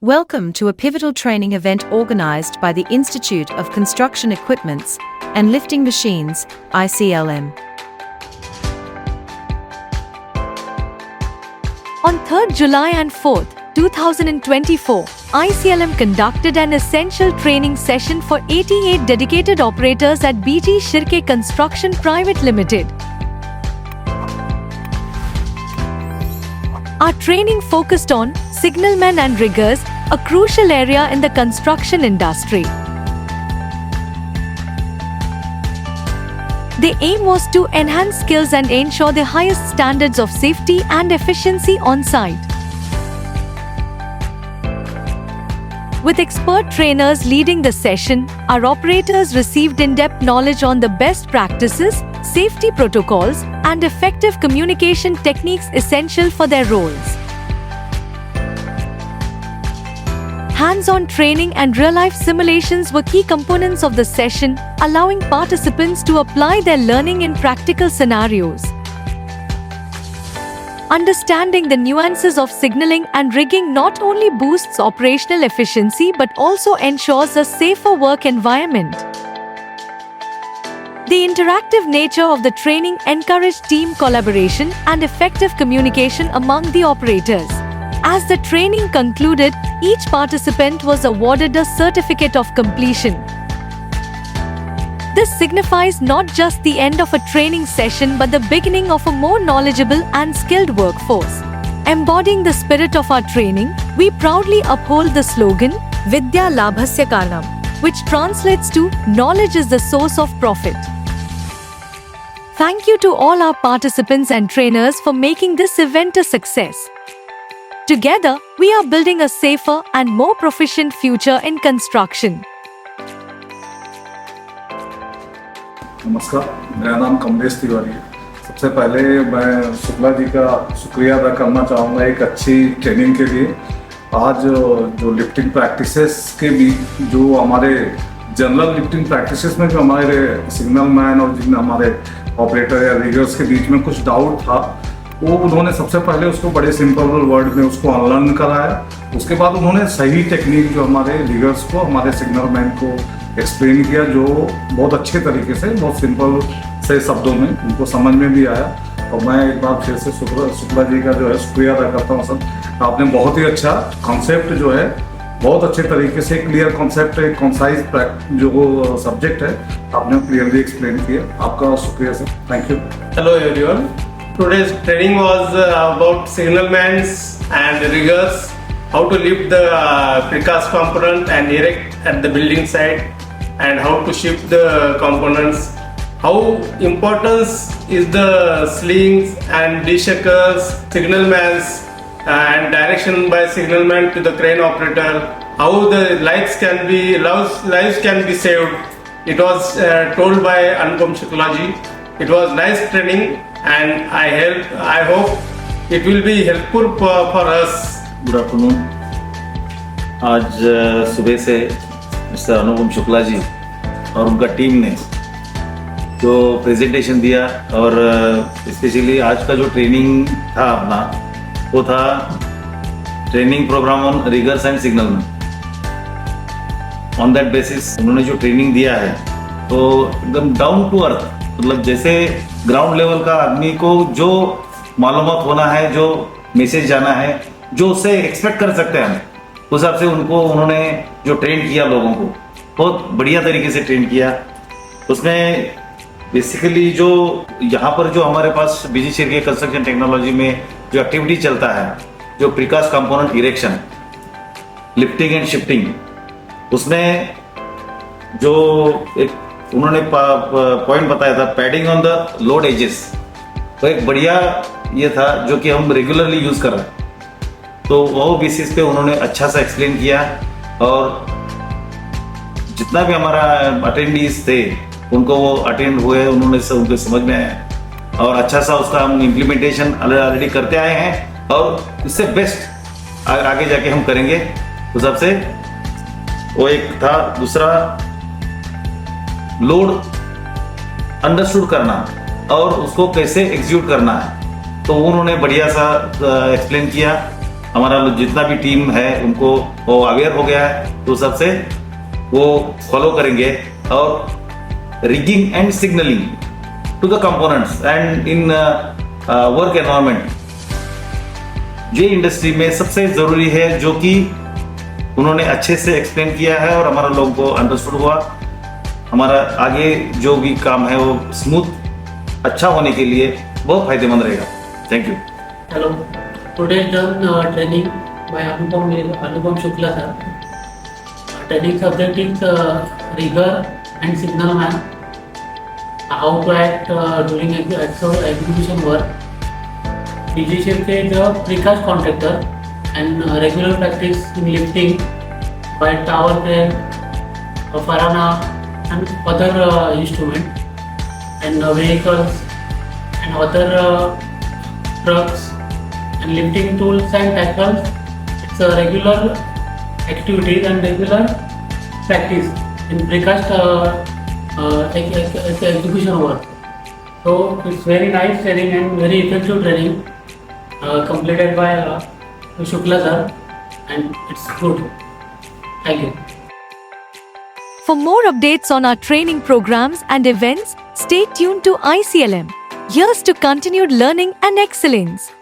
Welcome to a pivotal training event organized by the Institute of Construction Equipments and Lifting Machines, ICLM. On 3rd July and 4th, 2024, ICLM conducted an essential training session for 88 dedicated operators at BG Shirke Construction Private Limited. Our training focused on signalmen and riggers, a crucial area in the construction industry. The aim was to enhance skills and ensure the highest standards of safety and efficiency on site. With expert trainers leading the session, our operators received in-depth knowledge on the best practices, safety protocols, and effective communication techniques essential for their roles. Hands-on training and real-life simulations were key components of the session, allowing participants to apply their learning in practical scenarios. Understanding the nuances of signaling and rigging not only boosts operational efficiency but also ensures a safer work environment. The interactive nature of the training encouraged team collaboration and effective communication among the operators. As the training concluded, each participant was awarded a certificate of completion. This signifies not just the end of a training session but the beginning of a more knowledgeable and skilled workforce. Embodying the spirit of our training, we proudly uphold the slogan, Vidya Labhasya Karanam, which translates to, knowledge is the source of profit. Thank you to all our participants and trainers for making this event a success. Together, we are building a safer and more proficient future in construction. नमस्कार, मेरा नाम कमलेश तिवारी है। सबसे पहले मैं शुक्ला जी का शुक्रिया अदा करना चाहूँगा एक अच्छी ट्रेनिंग के लिए। आज जो लिफ्टिंग प्रैक्टिसेस के बीच जो हमारे जनरल लिफ्टिंग प्रैक्टिसेस में जो हमारे सिग्नल मैन और जिन हमारे ऑपरेटर या रिगर्स के बीच में कुछ डाउट था, वो उन्होंने सबसे पहले उसको बड़े सिंपल वर्ड में उसको अनलर्न कराया। उसके बाद उन्होंने सही टेक्निक जो हमारे रिगर्स को, हमारे सिग्नल मैन को एक्सप्लेन किया, जो बहुत अच्छे तरीके से, बहुत सिंपल से शब्दों में उनको समझ में भी आया। और मैं एक बार फिर से शुक्ला जी का जो है शुक्रिया अदा करता हूँ सर। आपने बहुत ही अच्छा कॉन्सेप्ट जो है, बहुत अच्छे तरीके से क्लियर कॉन्सेप्ट, एक कॉन्साइज जो सब्जेक्ट है, आपने क्लियरली एक्सप्लेन किया। आपका शुक्रिया sir, thank you. Hello everyone. Today's training was about signalmen and riggers, how to lift the precast component and erect at the building site, and how to shift the components. How importance is the slings and D-shackles, signalmen and direction by signalman to the crane operator. How the lives can be saved. It was told by Anupam Shukla ji. It was nice training, and I hope it will be helpful for us. Good afternoon. आज सुबह से mister अनुपम शुक्ला जी और उनका team ने जो presentation दिया, और specially आज का जो ट्रेनिंग था अपना, वो था training programme on riggers and signalman. On that basis उन्होंने जो ट्रेनिंग दिया है, तो एकदम डाउन टू अर्थ, मतलब जैसे ग्राउंड लेवल का आदमी को जो मालूमात होना है, जो मैसेज जाना है, जो उससे एक्सपेक्ट कर सकते हैं, उस हिसाब से उन्होंने जो ट्रेन किया लोगों को, बहुत बढ़िया तरीके से ट्रेन किया। उसमें बेसिकली जो यहाँ पर जो हमारे पास बीजी शिरके कंस्ट्रक्शन टेक्नोलॉजी में जो एक्टिविटी चलता है, जो precast component erection, lifting and shifting, उसमें जो एक उन्होंने पॉइंट बताया था, padding on the load edges, तो एक बढ़िया ये था जो कि हम रेगुलरली यूज कर रहे हैं। तो वो बेसिस पे उन्होंने अच्छा सा एक्सप्लेन किया, और जितना भी हमारा अटेंडीज थे उनको वो अटेंड हुए, उन्होंने उनको समझ में आया, और अच्छा सा उसका हम इम्प्लीमेंटेशन ऑलरेडी करते आए हैं, और इससे बेस्ट आगे जाके हम करेंगे। उस हिसाब से वो एक था। दूसरा, लोड अंडरस्टूड करना और उसको कैसे एग्जीक्यूट करना है, तो उन्होंने बढ़िया सा एक्सप्लेन किया। हमारा जितना भी टीम है उनको वो अवेयर हो गया है, तो सबसे वो फॉलो करेंगे। और rigging and signalling to the components and in work environment, ये इंडस्ट्री में सबसे जरूरी है, जो कि उन्होंने अच्छे से एक्सप्लेन किया है और हमारा लोगों को अंडरस्टूड हुआ। हमारा आगे जो भी काम है वो स्मूथ अच्छा होने के लिए बहुत फायदेमंद रहेगा। Thank you. Hello. Today's done training by Anupam Shukla sir. Training subject is rigor and signal man. How to act during execution work. Physician is a precast contractor and regular practice in lifting by tower crane, farana and other instrument and vehicles and other trucks and lifting tools and tackles. It's a regular activities and regular practice in precast execution work. So it's very nice training and very effective training completed by Shukla sir, and it's good. Thank you. For more updates on our training programs and events, stay tuned to ICLM. Here's to continued learning and excellence.